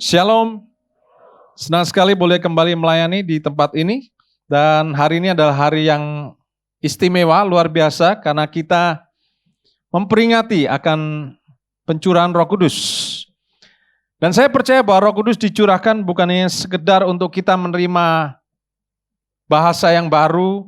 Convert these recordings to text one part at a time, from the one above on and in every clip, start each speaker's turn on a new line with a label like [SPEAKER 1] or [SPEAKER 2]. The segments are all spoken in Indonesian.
[SPEAKER 1] Shalom, senang sekali boleh kembali melayani di tempat ini. Dan hari ini adalah hari yang istimewa, luar biasa, karena kita memperingati akan pencurahan Roh Kudus. Dan saya percaya bahwa Roh Kudus dicurahkan bukan hanya sekedar untuk kita menerima bahasa yang baru,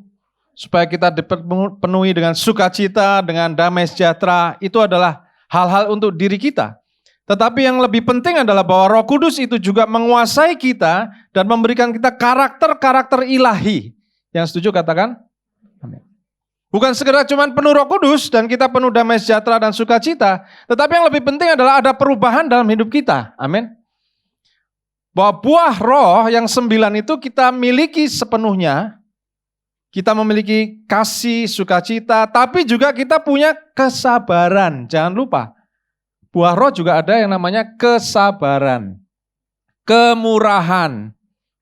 [SPEAKER 1] supaya kita dipenuhi dengan sukacita, dengan damai sejahtera. Itu adalah hal-hal untuk diri kita. Tetapi yang lebih penting adalah bahwa Roh Kudus itu juga menguasai kita dan memberikan kita karakter-karakter ilahi. Yang setuju katakan? Amin. Bukan sekedar cuma penuh Roh Kudus dan kita penuh damai sejahtera dan sukacita, tetapi yang lebih penting adalah ada perubahan dalam hidup kita. Amin. Bahwa buah roh yang 9 itu kita miliki sepenuhnya. Kita memiliki kasih, sukacita, tapi juga kita punya kesabaran. Jangan lupa. Buah roh juga ada yang namanya kesabaran, kemurahan,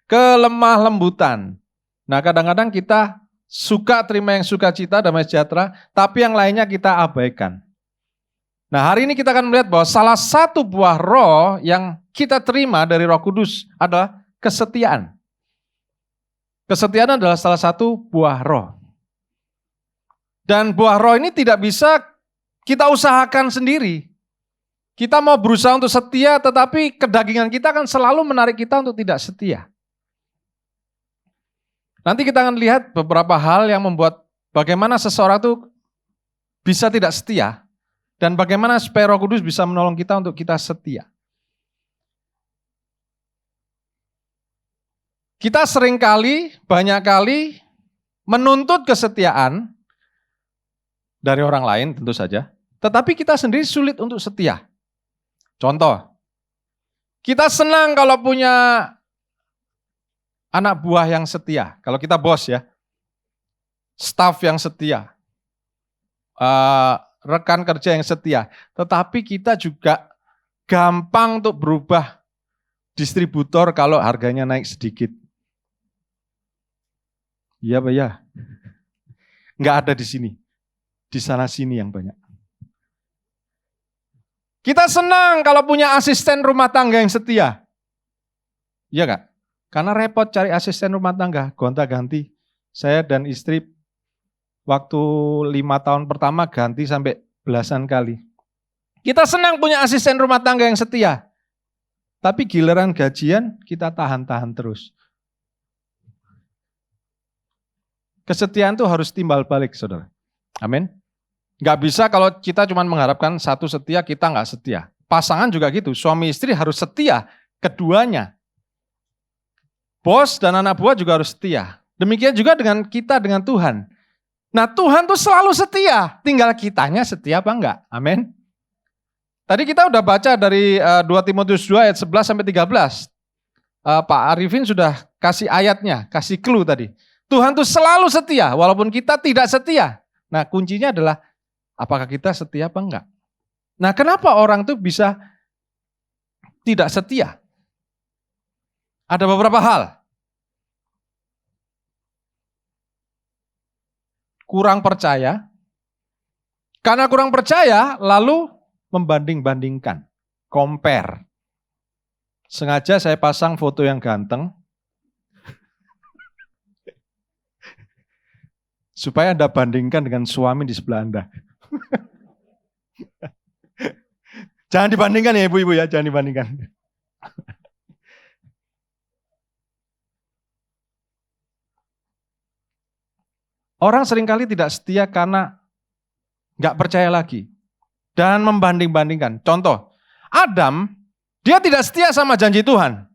[SPEAKER 1] kelemah lembutan. Nah kadang-kadang kita suka terima yang sukacita, damai sejahtera, tapi yang lainnya kita abaikan. Nah hari ini kita akan melihat bahwa salah satu buah roh yang kita terima dari Roh Kudus adalah kesetiaan. Kesetiaan adalah salah satu buah roh. Dan buah roh ini tidak bisa kita usahakan sendiri. Kita mau berusaha untuk setia, tetapi kedagingan kita akan selalu menarik kita untuk tidak setia. Nanti kita akan lihat beberapa hal yang membuat bagaimana seseorang itu bisa tidak setia, dan bagaimana supaya Roh Kudus bisa menolong kita untuk kita setia. Kita seringkali, banyak kali menuntut kesetiaan dari orang lain tentu saja, tetapi kita sendiri sulit untuk setia. Contoh, kita senang kalau punya anak buah yang setia. Kalau kita bos ya, staff yang setia, rekan kerja yang setia. Tetapi kita juga gampang untuk berubah distributor kalau harganya naik sedikit. Iya Pak ya, nggak ada di sini, di sana sini yang banyak. Kita senang kalau punya asisten rumah tangga yang setia. Iya Kak? Karena repot cari asisten rumah tangga, gonta-ganti. Saya dan istri waktu 5 tahun pertama ganti sampai belasan kali. Kita senang punya asisten rumah tangga yang setia. Tapi giliran gajian kita tahan-tahan terus. Kesetiaan itu harus timbal balik saudara. Amin. Gak bisa kalau kita cuma mengharapkan satu setia, kita gak setia. Pasangan juga gitu, suami istri harus setia, keduanya. Bos dan anak buah juga harus setia. Demikian juga dengan kita, dengan Tuhan. Nah Tuhan tuh selalu setia, tinggal kitanya setia apa enggak, amin. Tadi kita udah baca dari 2 Timotius 2 ayat 11 sampai 13. Pak Arifin sudah kasih ayatnya, kasih clue tadi. Tuhan tuh selalu setia, walaupun kita tidak setia. Nah kuncinya adalah, apakah kita setia apa enggak? Nah kenapa orang tuh bisa tidak setia? Ada beberapa hal. Kurang percaya. Karena kurang percaya lalu membanding-bandingkan. Compare. Sengaja saya pasang foto yang ganteng. Supaya Anda bandingkan dengan suami di sebelah Anda. Jangan dibandingkan ya ibu-ibu ya, jangan dibandingkan. Orang seringkali tidak setia karena nggak percaya lagi. Dan membanding-bandingkan. Contoh, Adam, dia tidak setia sama janji Tuhan.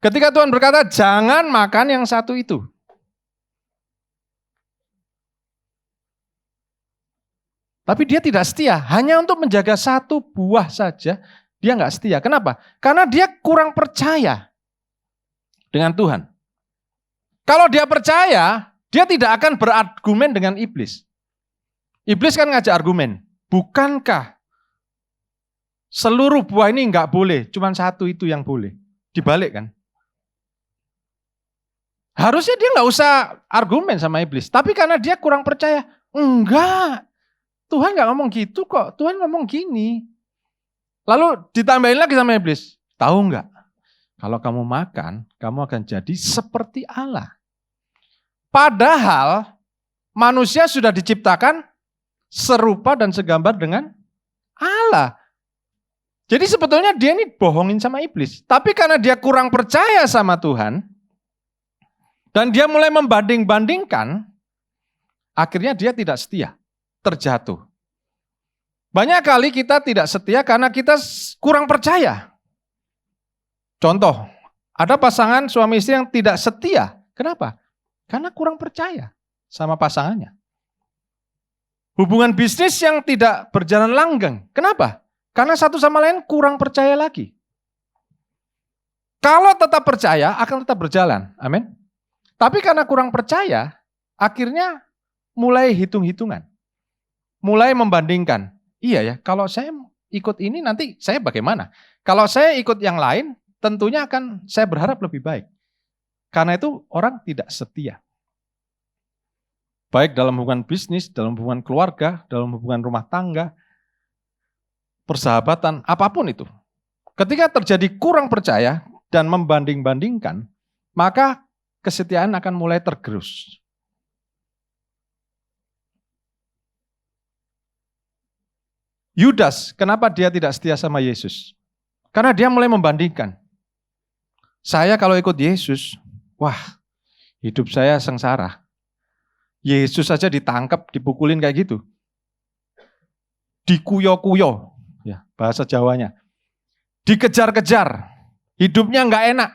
[SPEAKER 1] Ketika Tuhan berkata, jangan makan yang satu itu. Tapi dia tidak setia, hanya untuk menjaga satu buah saja, dia nggak setia. Kenapa? Karena dia kurang percaya dengan Tuhan. Kalau dia percaya, dia tidak akan berargumen dengan iblis. Iblis kan ngajak argumen, bukankah seluruh buah ini nggak boleh, cuma satu itu yang boleh. Dibalik kan? Harusnya dia nggak usah argumen sama iblis, tapi karena dia kurang percaya, enggak. Tuhan gak ngomong gitu kok, Tuhan ngomong gini. Lalu ditambahin lagi sama iblis, tahu gak? Kalau kamu makan, kamu akan jadi seperti Allah. Padahal manusia sudah diciptakan serupa dan segambar dengan Allah. Jadi sebetulnya dia ini bohongin sama iblis. Tapi karena dia kurang percaya sama Tuhan, dan dia mulai membanding-bandingkan, akhirnya dia tidak setia, terjatuh. Banyak kali kita tidak setia karena kita kurang percaya. Contoh, ada pasangan suami istri yang tidak setia. Kenapa? Karena kurang percaya sama pasangannya. Hubungan bisnis yang tidak berjalan langgeng. Kenapa? Karena satu sama lain kurang percaya lagi. Kalau tetap percaya, akan tetap berjalan. Amin. Tapi karena kurang percaya, akhirnya mulai hitung-hitungan. Mulai membandingkan. Iya ya, kalau saya ikut ini nanti saya bagaimana? Kalau saya ikut yang lain, tentunya akan saya berharap lebih baik. Karena itu orang tidak setia. Baik dalam hubungan bisnis, dalam hubungan keluarga, dalam hubungan rumah tangga, persahabatan, apapun itu. Ketika terjadi kurang percaya dan membanding-bandingkan, maka kesetiaan akan mulai tergerus. Yudas, kenapa dia tidak setia sama Yesus? Karena dia mulai membandingkan. Saya kalau ikut Yesus, wah, hidup saya sengsara. Yesus saja ditangkap, dipukulin kayak gitu. Dikuyo-kuyo, ya bahasa Jawanya. Dikejar-kejar, hidupnya nggak enak.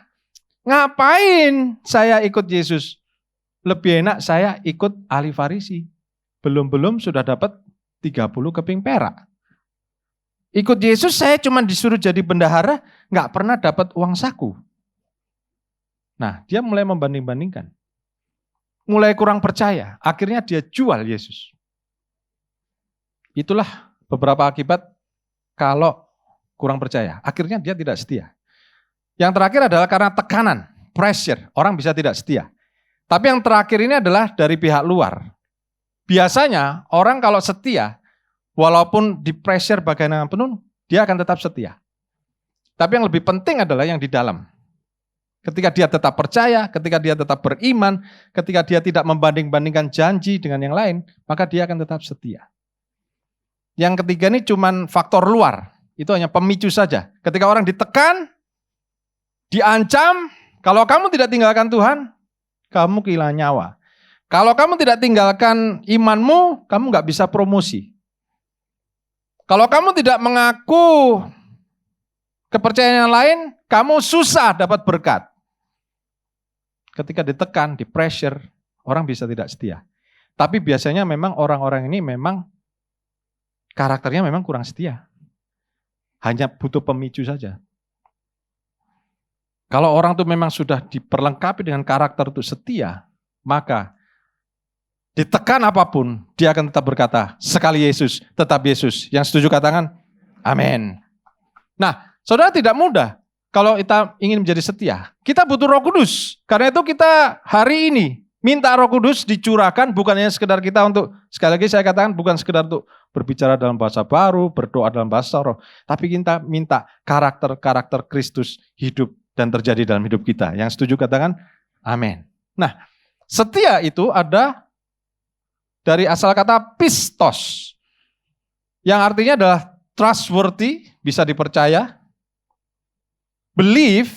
[SPEAKER 1] Ngapain saya ikut Yesus? Lebih enak saya ikut ahli Farisi. Belum-belum sudah dapat 30 keping perak. Ikut Yesus saya cuma disuruh jadi bendahara, nggak pernah dapat uang saku. Nah, dia mulai membanding-bandingkan. Mulai kurang percaya, akhirnya dia jual Yesus. Itulah beberapa akibat kalau kurang percaya. Akhirnya dia tidak setia. Yang terakhir adalah karena tekanan, pressure. Orang bisa tidak setia. Tapi yang terakhir ini adalah dari pihak luar. Biasanya orang kalau setia, walaupun di pressure bagaimanapun, dia akan tetap setia. Tapi yang lebih penting adalah yang di dalam. Ketika dia tetap percaya, ketika dia tetap beriman, ketika dia tidak membanding-bandingkan janji dengan yang lain, maka dia akan tetap setia. Yang ketiga ini cuma faktor luar, itu hanya pemicu saja. Ketika orang ditekan, diancam, kalau kamu tidak tinggalkan Tuhan, kamu kehilangan nyawa. Kalau kamu tidak tinggalkan imanmu, kamu nggak bisa promosi. Kalau kamu tidak mengaku kepercayaan yang lain, kamu susah dapat berkat. Ketika ditekan, di pressure, orang bisa tidak setia. Tapi biasanya memang orang-orang ini memang karakternya memang kurang setia. Hanya butuh pemicu saja. Kalau orang itu memang sudah diperlengkapi dengan karakter untuk setia, maka ditekan apapun, dia akan tetap berkata, sekali Yesus, tetap Yesus. Yang setuju katakan, amin. Nah, saudara tidak mudah kalau kita ingin menjadi setia. Kita butuh Roh Kudus. Karena itu kita hari ini minta Roh Kudus dicurahkan, bukan hanya sekedar kita untuk, sekali lagi saya katakan, bukan sekedar untuk berbicara dalam bahasa baru, berdoa dalam bahasa roh. Tapi kita minta karakter-karakter Kristus hidup dan terjadi dalam hidup kita. Yang setuju katakan, amin. Nah, setia itu ada dari asal kata pistos, yang artinya adalah trustworthy, bisa dipercaya, believe,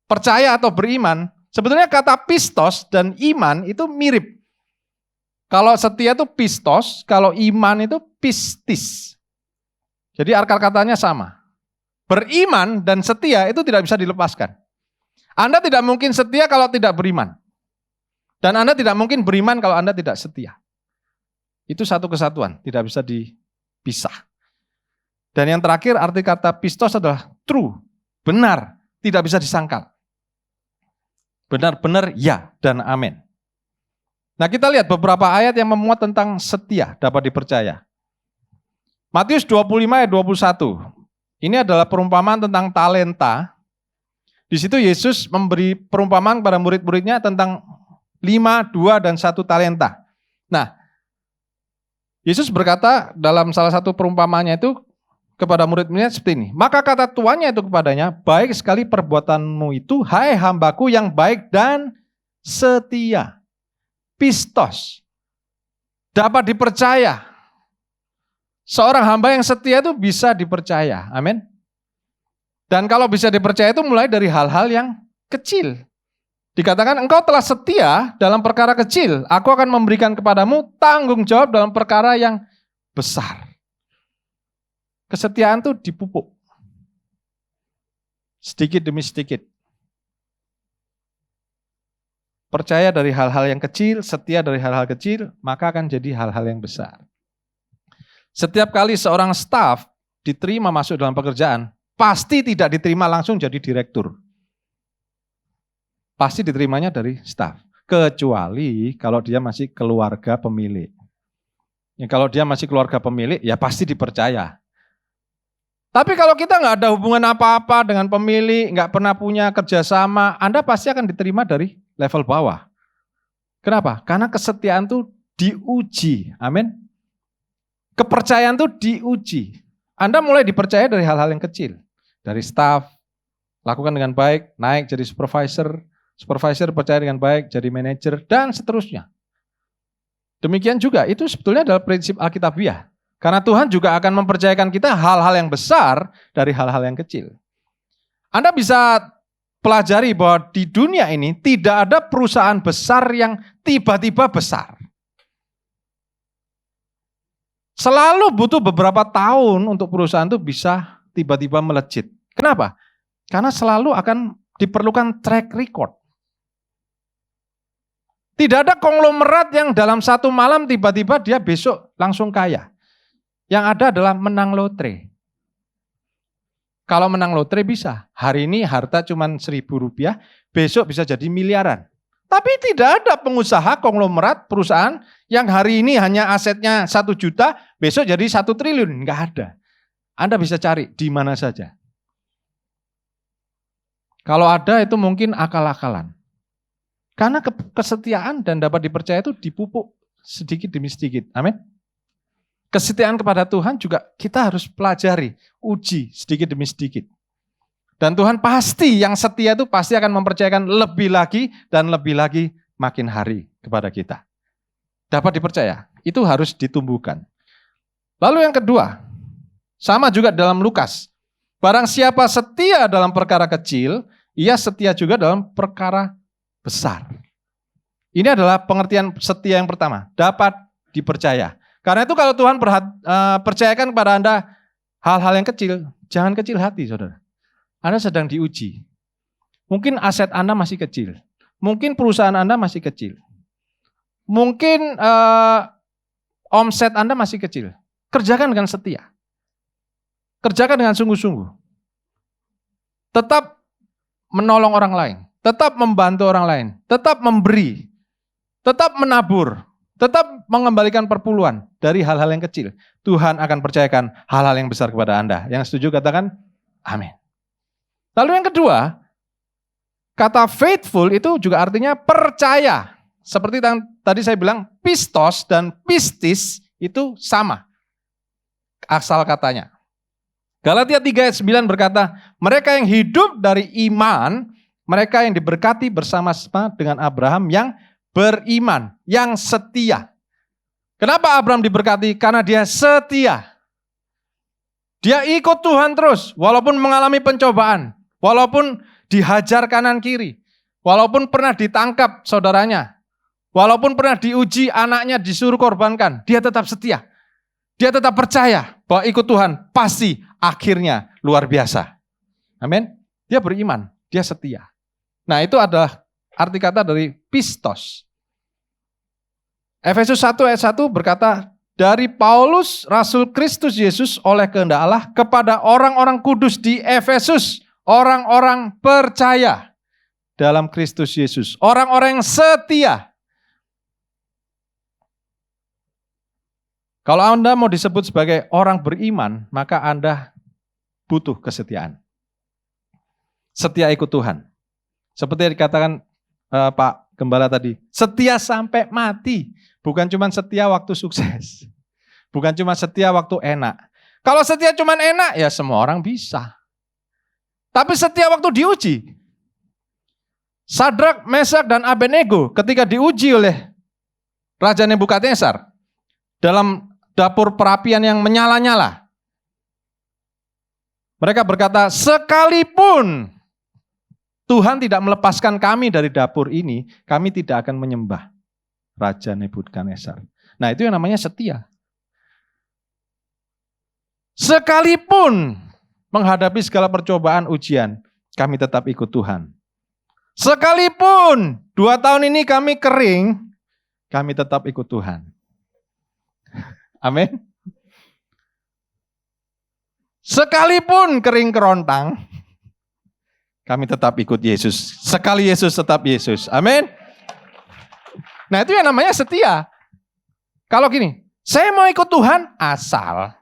[SPEAKER 1] percaya atau beriman. Sebetulnya kata pistos dan iman itu mirip. Kalau setia itu pistos, kalau iman itu pistis. Jadi akar katanya sama. Beriman dan setia itu tidak bisa dilepaskan. Anda tidak mungkin setia kalau tidak beriman. Dan Anda tidak mungkin beriman kalau Anda tidak setia. Itu satu kesatuan, tidak bisa dipisah. Dan yang terakhir arti kata pistos adalah true, benar, tidak bisa disangkal. Benar-benar ya dan amin. Nah, kita lihat beberapa ayat yang memuat tentang setia dapat dipercaya. Matius 25 ayat 21. Ini adalah perumpamaan tentang talenta. Di situ Yesus memberi perumpamaan kepada murid-muridnya tentang 5, 2, dan 1 talenta. Nah, Yesus berkata dalam salah satu perumpamaannya itu, kepada murid-muridnya seperti ini. Maka kata tuannya itu kepadanya, baik sekali perbuatanmu itu, hai hambaku yang baik dan setia. Pistos. Dapat dipercaya. Seorang hamba yang setia itu bisa dipercaya. Amin. Dan kalau bisa dipercaya itu mulai dari hal-hal yang kecil. Dikatakan engkau telah setia dalam perkara kecil, aku akan memberikan kepadamu tanggung jawab dalam perkara yang besar. Kesetiaan itu dipupuk. Sedikit demi sedikit. Percaya dari hal-hal yang kecil, setia dari hal-hal kecil, maka akan jadi hal-hal yang besar. Setiap kali seorang staf diterima masuk dalam pekerjaan, pasti tidak diterima langsung jadi direktur. Pasti diterimanya dari staf. Kecuali kalau dia masih keluarga pemilik. Ya, kalau dia masih keluarga pemilik, ya pasti dipercaya. Tapi kalau kita nggak ada hubungan apa-apa dengan pemilik, nggak pernah punya kerjasama, Anda pasti akan diterima dari level bawah. Kenapa? Karena kesetiaan itu diuji. Amin. Kepercayaan itu diuji. Anda mulai dipercaya dari hal-hal yang kecil. Dari staf, lakukan dengan baik, naik jadi supervisor, supervisor percaya dengan baik, jadi manajer, dan seterusnya. Demikian juga, itu sebetulnya adalah prinsip Alkitabiah. Karena Tuhan juga akan mempercayakan kita hal-hal yang besar dari hal-hal yang kecil. Anda bisa pelajari bahwa di dunia ini tidak ada perusahaan besar yang tiba-tiba besar. Selalu butuh beberapa tahun untuk perusahaan itu bisa tiba-tiba melejit. Kenapa? Karena selalu akan diperlukan track record. Tidak ada konglomerat yang dalam satu malam tiba-tiba dia besok langsung kaya. Yang ada adalah menang lotre. Kalau menang lotre bisa. Hari ini harta cuma Rp1.000, besok bisa jadi miliaran. Tapi tidak ada pengusaha konglomerat perusahaan yang hari ini hanya asetnya 1 juta, besok jadi 1 triliun. Enggak ada. Anda bisa cari di mana saja. Kalau ada itu mungkin akal-akalan. Karena kesetiaan dan dapat dipercaya itu dipupuk sedikit demi sedikit. Amin. Kesetiaan kepada Tuhan juga kita harus pelajari, uji sedikit demi sedikit. Dan Tuhan pasti yang setia itu pasti akan mempercayakan lebih lagi dan lebih lagi makin hari kepada kita. Dapat dipercaya, itu harus ditumbuhkan. Lalu yang kedua, sama juga dalam Lukas. Barang siapa setia dalam perkara kecil, ia setia juga dalam perkara besar. Ini adalah pengertian setia yang pertama, dapat dipercaya. Karena itu kalau Tuhan percayakan kepada Anda hal-hal yang kecil, jangan kecil hati saudara. Anda sedang diuji. Mungkin aset Anda masih kecil, mungkin perusahaan Anda masih kecil, mungkin omset Anda masih kecil. Kerjakan dengan setia, kerjakan dengan sungguh-sungguh. Tetap menolong orang lain, tetap membantu orang lain, tetap memberi, tetap menabur, tetap mengembalikan perpuluhan dari hal-hal yang kecil. Tuhan akan percayakan hal-hal yang besar kepada Anda. Yang setuju katakan amin. Lalu yang kedua, kata faithful itu juga artinya percaya. Seperti yang tadi saya bilang, pistos dan pistis itu sama asal katanya. Galatia 3 ayat 9 berkata, mereka yang hidup dari iman, mereka yang diberkati bersama-sama dengan Abraham yang beriman, yang setia. Kenapa Abraham diberkati? Karena dia setia. Dia ikut Tuhan terus, walaupun mengalami pencobaan, walaupun dihajar kanan kiri, walaupun pernah ditangkap saudaranya, walaupun pernah diuji anaknya disuruh korbankan, dia tetap setia. Dia tetap percaya bahwa ikut Tuhan pasti akhirnya luar biasa. Amin. Dia beriman, dia setia. Nah, itu adalah arti kata dari pistos. Efesus 1 ayat 1 berkata, dari Paulus, Rasul Kristus Yesus oleh kehendak Allah kepada orang-orang kudus di Efesus, orang-orang percaya dalam Kristus Yesus, orang-orang yang setia. Kalau Anda mau disebut sebagai orang beriman, maka Anda butuh kesetiaan. Setia ikut Tuhan. Seperti yang dikatakan Pak Gembala tadi, setia sampai mati. Bukan cuma setia waktu sukses. Bukan cuma setia waktu enak. Kalau setia cuman enak, ya semua orang bisa. Tapi setia waktu diuji. Sadrak, Mesak, dan Abednego ketika diuji oleh Raja Nebukadnezar dalam dapur perapian yang menyala-nyala. Mereka berkata, sekalipun Tuhan tidak melepaskan kami dari dapur ini, kami tidak akan menyembah Raja Nebukadnezar. Nah, itu yang namanya setia. Sekalipun menghadapi segala percobaan ujian, kami tetap ikut Tuhan. Sekalipun 2 tahun ini kami kering, kami tetap ikut Tuhan. Amin. Sekalipun kering kerontang, kami tetap ikut Yesus. Sekali Yesus, tetap Yesus. Amin. Nah, itu yang namanya setia. Kalau gini, saya mau ikut Tuhan asal.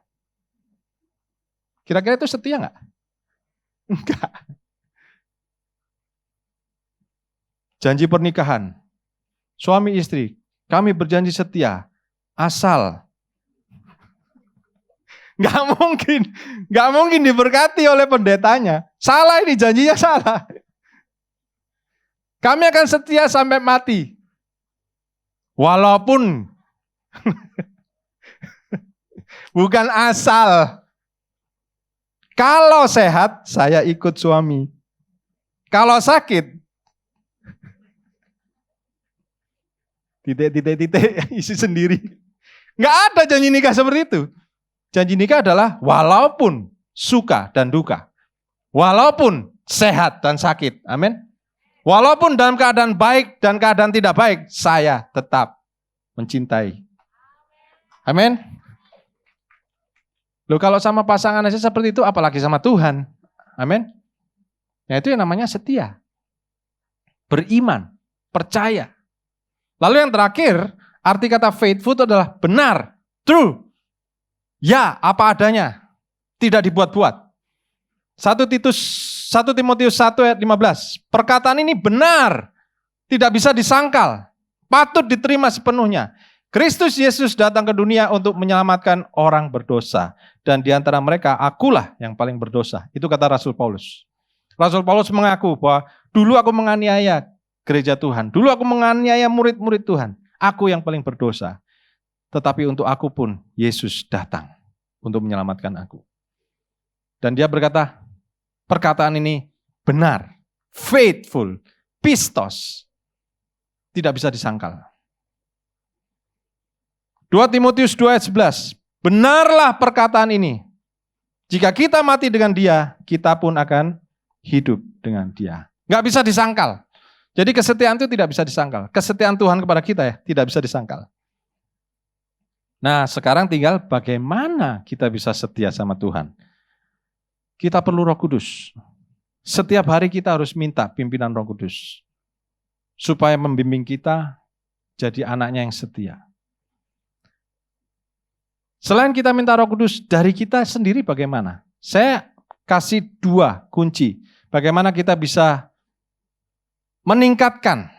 [SPEAKER 1] Kira-kira itu setia enggak? Enggak. Janji pernikahan. Suami istri, kami berjanji setia asal. Nggak mungkin diberkati oleh pendetanya. Salah ini, janjinya salah. Kami akan setia sampai mati. Walaupun bukan asal. Kalau sehat, saya ikut suami. Kalau sakit, titik, isi sendiri. Nggak ada janji nikah seperti itu. Janji nikah adalah walaupun suka dan duka. Walaupun sehat dan sakit. Amin. Walaupun dalam keadaan baik dan keadaan tidak baik, saya tetap mencintai. Amin. Loh, kalau sama pasangan aja seperti itu, apalagi sama Tuhan. Amin. Nah, itu yang namanya setia. Beriman, percaya. Lalu yang terakhir, arti kata faithful itu adalah benar, true. Ya, apa adanya, tidak dibuat-buat. 1 Timotius 1 ayat 15. Perkataan ini benar, tidak bisa disangkal, patut diterima sepenuhnya. Kristus Yesus datang ke dunia untuk menyelamatkan orang berdosa. Dan di antara mereka, akulah yang paling berdosa. Itu kata Rasul Paulus. Rasul Paulus mengaku bahwa dulu aku menganiaya gereja Tuhan. Dulu aku menganiaya murid-murid Tuhan. Aku yang paling berdosa. Tetapi untuk aku pun Yesus datang untuk menyelamatkan aku. Dan dia berkata, perkataan ini benar, faithful, pistos, tidak bisa disangkal. 2 Timotius 2 ayat 11, benarlah perkataan ini. Jika kita mati dengan dia, kita pun akan hidup dengan dia. Nggak bisa disangkal. Jadi kesetiaan itu tidak bisa disangkal. Kesetiaan Tuhan kepada kita ya, tidak bisa disangkal. Nah, sekarang tinggal bagaimana kita bisa setia sama Tuhan. Kita perlu Roh Kudus. Setiap hari kita harus minta pimpinan Roh Kudus. Supaya membimbing kita jadi anaknya yang setia. Selain kita minta Roh Kudus, dari kita sendiri bagaimana? Saya kasih 2 kunci. Bagaimana kita bisa meningkatkan,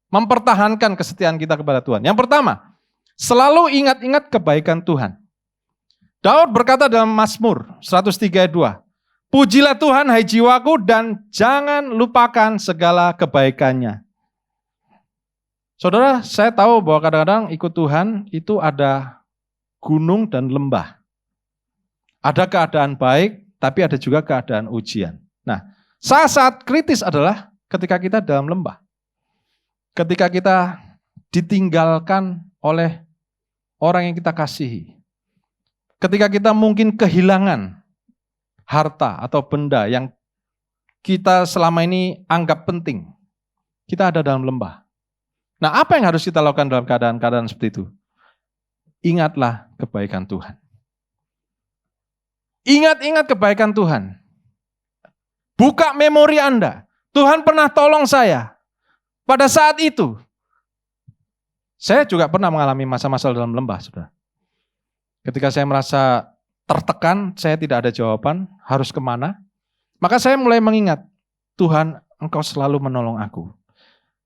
[SPEAKER 1] mempertahankan kesetiaan kita kepada Tuhan. Yang pertama, selalu ingat-ingat kebaikan Tuhan. Daud berkata dalam Mazmur 103 ayat 2, pujilah Tuhan hai jiwaku dan jangan lupakan segala kebaikannya. Saudara, saya tahu bahwa kadang-kadang ikut Tuhan itu ada gunung dan lembah. Ada keadaan baik, tapi ada juga keadaan ujian. Nah, saat-saat kritis adalah ketika kita dalam lembah. Ketika kita ditinggalkan oleh orang yang kita kasihi. Ketika kita mungkin kehilangan harta atau benda yang kita selama ini anggap penting. Kita ada dalam lembah. Nah, apa yang harus kita lakukan dalam keadaan-keadaan seperti itu? Ingatlah kebaikan Tuhan. Ingat-ingat kebaikan Tuhan. Buka memori Anda. Tuhan pernah tolong saya. Pada saat itu, saya juga pernah mengalami masa-masa dalam lembah, saudara. Ketika saya merasa tertekan, saya tidak ada jawaban, harus kemana. Maka saya mulai mengingat, Tuhan, Engkau selalu menolong aku.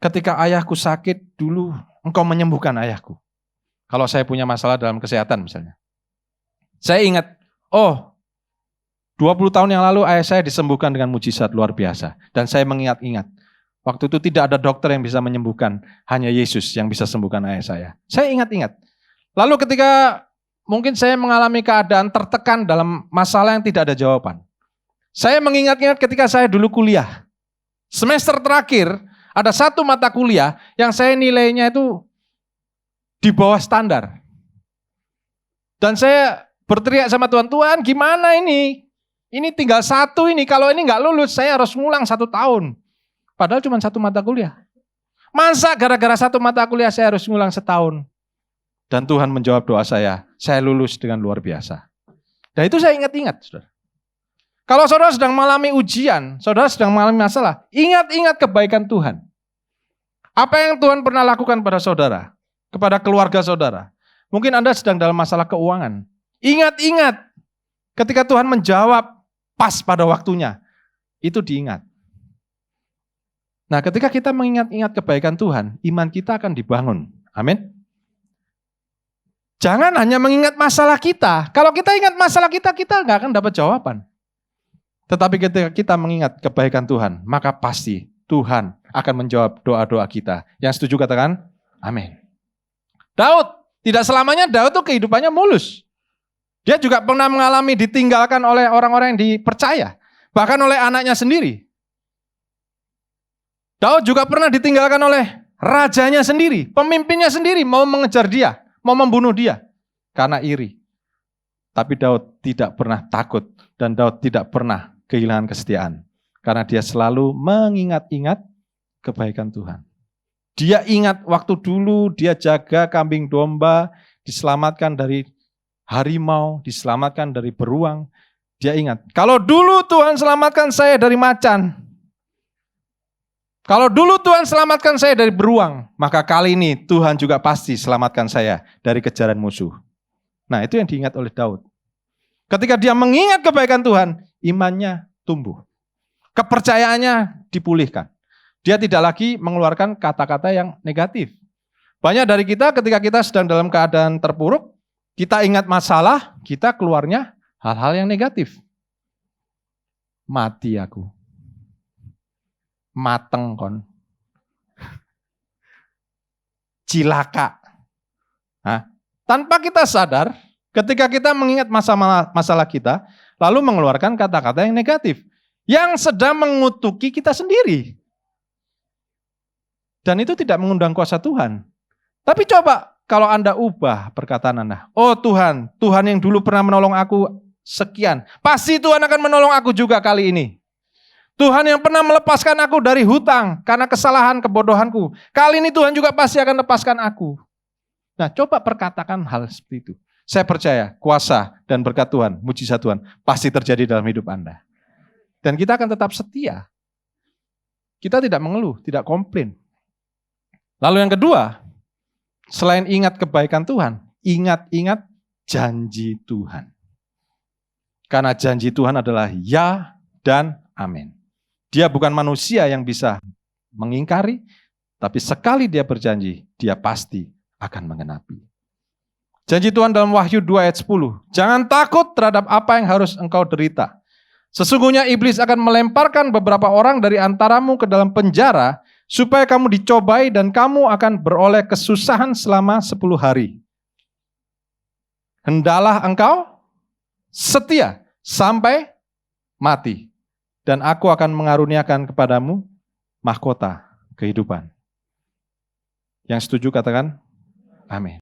[SPEAKER 1] Ketika ayahku sakit dulu, Engkau menyembuhkan ayahku. Kalau saya punya masalah dalam kesehatan misalnya. Saya ingat, oh 20 tahun yang lalu ayah saya disembuhkan dengan mujizat luar biasa. Dan saya mengingat-ingat, waktu itu tidak ada dokter yang bisa menyembuhkan, hanya Yesus yang bisa sembuhkan ayah saya. Saya ingat-ingat. Lalu ketika mungkin saya mengalami keadaan tertekan dalam masalah yang tidak ada jawaban. Saya mengingat-ingat ketika saya dulu kuliah. Semester terakhir, ada satu mata kuliah yang saya nilainya itu di bawah standar. Dan saya berteriak sama Tuhan, Tuhan gimana ini? Ini tinggal satu ini, kalau ini nggak lulus saya harus ngulang 1 tahun. Padahal cuma satu mata kuliah. Masa gara-gara satu mata kuliah saya harus ngulang setahun? Dan Tuhan menjawab doa saya lulus dengan luar biasa. Dan itu saya ingat-ingat, saudara. Kalau saudara sedang mengalami ujian, saudara sedang mengalami masalah, ingat-ingat kebaikan Tuhan. Apa yang Tuhan pernah lakukan pada saudara, kepada keluarga saudara. Mungkin Anda sedang dalam masalah keuangan. Ingat-ingat ketika Tuhan menjawab pas pada waktunya, itu diingat. Nah, ketika kita mengingat-ingat kebaikan Tuhan, iman kita akan dibangun. Amin. Jangan hanya mengingat masalah kita. Kalau kita ingat masalah kita nggak akan dapat jawaban. Tetapi ketika kita mengingat kebaikan Tuhan, maka pasti Tuhan akan menjawab doa-doa kita. Yang setuju katakan, amin. Daud, tidak selamanya Daud tuh kehidupannya mulus. Dia juga pernah mengalami ditinggalkan oleh orang-orang yang dipercaya. Bahkan oleh anaknya sendiri. Daud juga pernah ditinggalkan oleh rajanya sendiri, pemimpinnya sendiri mau mengejar dia. Mau membunuh dia karena iri. Tapi Daud tidak pernah takut dan Daud tidak pernah kehilangan kesetiaan. Karena dia selalu mengingat-ingat kebaikan Tuhan. Dia ingat waktu dulu dia jaga kambing domba, diselamatkan dari harimau, diselamatkan dari beruang. Dia ingat, kalau dulu Tuhan selamatkan saya dari macan, kalau dulu Tuhan selamatkan saya dari beruang, maka kali ini Tuhan juga pasti selamatkan saya dari kejaran musuh. Nah, itu yang diingat oleh Daud. Ketika dia mengingat kebaikan Tuhan, imannya tumbuh. Kepercayaannya dipulihkan. Dia tidak lagi mengeluarkan kata-kata yang negatif. Banyak dari kita ketika kita sedang dalam keadaan terpuruk, kita ingat masalah, kita keluarnya hal-hal yang negatif. Mati aku. Mateng kon. Cilaka. Nah, tanpa kita sadar, ketika kita mengingat masalah kita, lalu mengeluarkan kata-kata yang negatif, yang sedang mengutuki kita sendiri. Dan itu tidak mengundang kuasa Tuhan. Tapi coba kalau Anda ubah perkataan Anda. Oh Tuhan, Tuhan yang dulu pernah menolong aku sekian, pasti Tuhan akan menolong aku juga kali ini. Tuhan yang pernah melepaskan aku dari hutang karena kesalahan kebodohanku. Kali ini Tuhan juga pasti akan lepaskan aku. Nah, coba perkatakan hal seperti itu. Saya percaya kuasa dan berkat Tuhan, mujizat Tuhan pasti terjadi dalam hidup Anda. Dan kita akan tetap setia. Kita tidak mengeluh, tidak komplain. Lalu yang kedua, selain ingat kebaikan Tuhan, ingat-ingat janji Tuhan. Karena janji Tuhan adalah ya dan amin. Dia bukan manusia yang bisa mengingkari, tapi sekali dia berjanji, dia pasti akan mengenapi. Janji Tuhan dalam Wahyu 2 ayat 10, jangan takut terhadap apa yang harus engkau derita. Sesungguhnya iblis akan melemparkan beberapa orang dari antaramu ke dalam penjara, supaya kamu dicobai dan kamu akan beroleh kesusahan selama 10 hari. Hendalah engkau setia sampai mati. Dan aku akan mengaruniakan kepadamu mahkota kehidupan. Yang setuju katakan, amin.